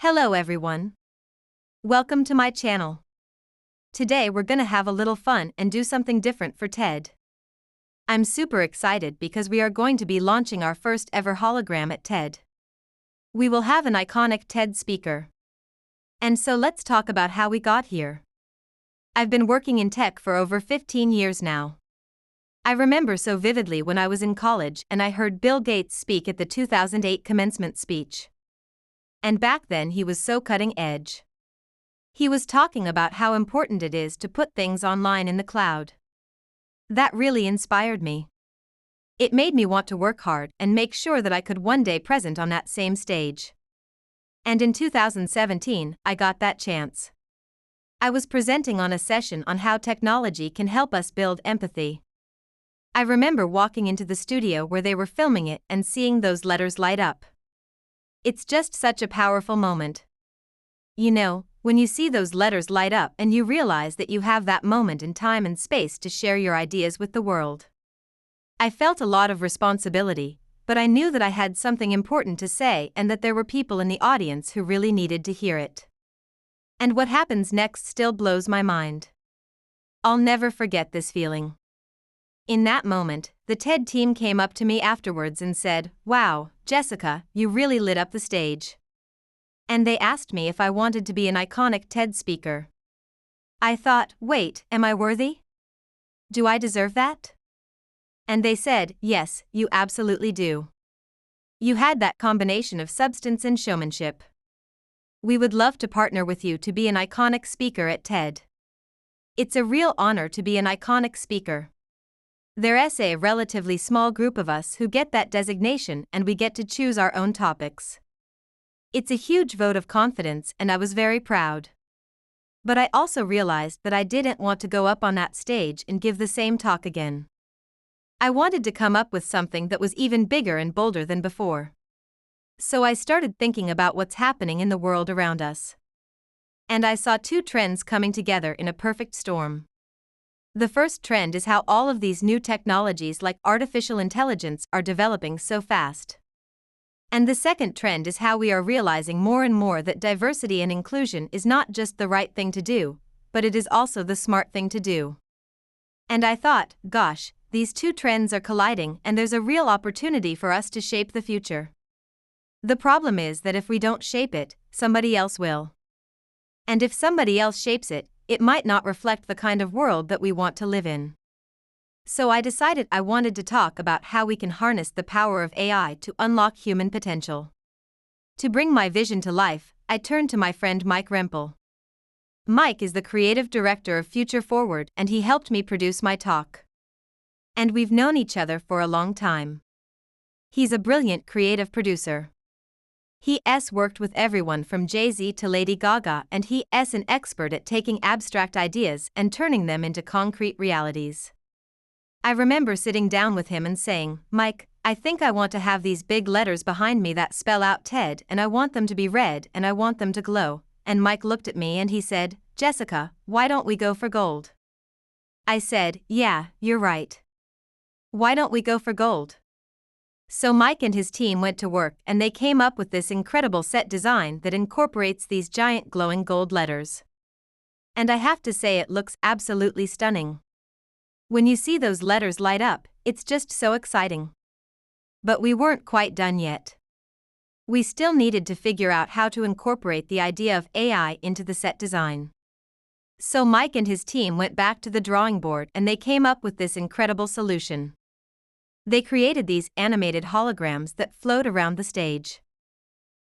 Hello everyone. Welcome to my channel. Today we're gonna have a little fun and do something different for TED. I'm super excited because we are going to be launching our first ever hologram at TED. We will have an iconic TED speaker. And so let's talk about how we got here. I've been working in tech for over 15 years now. I remember so vividly when I was in college and I heard Bill Gates speak at the 2008 commencement speech. And back then he was so cutting edge. He was talking about how important it is to put things online in the cloud. That really inspired me. It made me want to work hard and make sure that I could one day present on that same stage. And in 2017, I got that chance. I was presenting on a session on how technology can help us build empathy. I remember walking into the studio where they were filming it and seeing those letters light up. It's just such a powerful moment. You know, when you see those letters light up and you realize that you have that moment in time and space to share your ideas with the world. I felt a lot of responsibility, but I knew that I had something important to say and that there were people in the audience who really needed to hear it. And what happens next still blows my mind. I'll never forget this feeling. In that moment, the TED team came up to me afterwards and said, "Wow, Jessica, you really lit up the stage." And they asked me if I wanted to be an iconic TED speaker. I thought, wait, am I worthy? Do I deserve that? And they said, yes, you absolutely do. You had that combination of substance and showmanship. We would love to partner with you to be an iconic speaker at TED. It's a real honor to be an iconic speaker. There's a relatively small group of us who get that designation and we get to choose our own topics. It's a huge vote of confidence and I was very proud. But I also realized that I didn't want to go up on that stage and give the same talk again. I wanted to come up with something that was even bigger and bolder than before. So I started thinking about what's happening in the world around us. And I saw two trends coming together in a perfect storm. The first trend is how all of these new technologies like artificial intelligence are developing so fast. And the second trend is how we are realizing more and more that diversity and inclusion is not just the right thing to do, but it is also the smart thing to do. And I thought, gosh, these two trends are colliding and there's a real opportunity for us to shape the future. The problem is that if we don't shape it, somebody else will. And if somebody else shapes it, it might not reflect the kind of world that we want to live in. So I decided I wanted to talk about how we can harness the power of AI to unlock human potential. To bring my vision to life, I turned to my friend Mike Rempel. Mike is the creative director of Future Forward and he helped me produce my talk. And we've known each other for a long time. He's a brilliant creative producer. He's worked with everyone from Jay-Z to Lady Gaga and he's an expert at taking abstract ideas and turning them into concrete realities. I remember sitting down with him and saying, "Mike, I think I want to have these big letters behind me that spell out TED and I want them to be red and I want them to glow." And Mike looked at me and he said, "Jessica, why don't we go for gold?" I said, "Yeah, you're right. Why don't we go for gold?" So Mike and his team went to work and they came up with this incredible set design that incorporates these giant glowing gold letters. And I have to say it looks absolutely stunning. When you see those letters light up, it's just so exciting. But we weren't quite done yet. We still needed to figure out how to incorporate the idea of AI into the set design. So Mike and his team went back to the drawing board and they came up with this incredible solution. They created these animated holograms that float around the stage.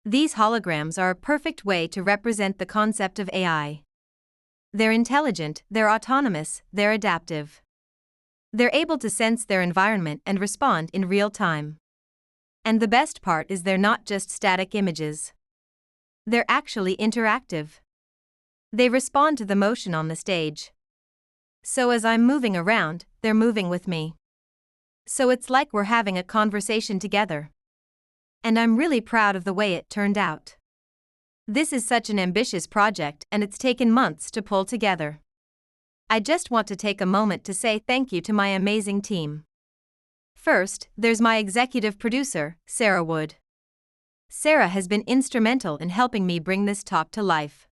These holograms are a perfect way to represent the concept of AI. They're intelligent, they're autonomous, they're adaptive. They're able to sense their environment and respond in real time. And the best part is they're not just static images. They're actually interactive. They respond to the motion on the stage. So as I'm moving around, they're moving with me. So it's like we're having a conversation together. And I'm really proud of the way it turned out. This is such an ambitious project and it's taken months to pull together. I just want to take a moment to say thank you to my amazing team. First, there's my executive producer, Sarah Wood. Sarah has been instrumental in helping me bring this talk to life.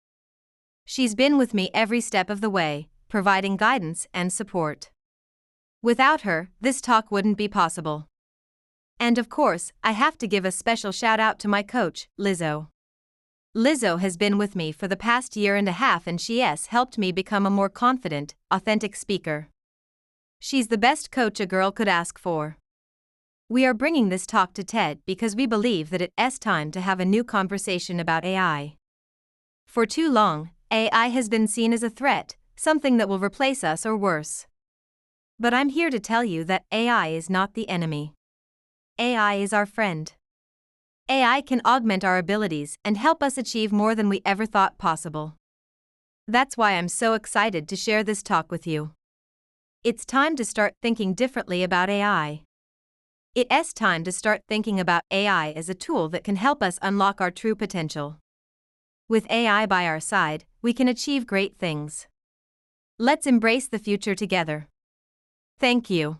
She's been with me every step of the way, providing guidance and support. Without her, this talk wouldn't be possible. And of course, I have to give a special shout out to my coach, Lizzo. Lizzo has been with me for the past year and a half, and she has helped me become a more confident, authentic speaker. She's the best coach a girl could ask for. We are bringing this talk to TED because we believe that it's time to have a new conversation about AI. For too long, AI has been seen as a threat, something that will replace us or worse. But I'm here to tell you that AI is not the enemy. AI is our friend. AI can augment our abilities and help us achieve more than we ever thought possible. That's why I'm so excited to share this talk with you. It's time to start thinking differently about AI. It's time to start thinking about AI as a tool that can help us unlock our true potential. With AI by our side, we can achieve great things. Let's embrace the future together. Thank you.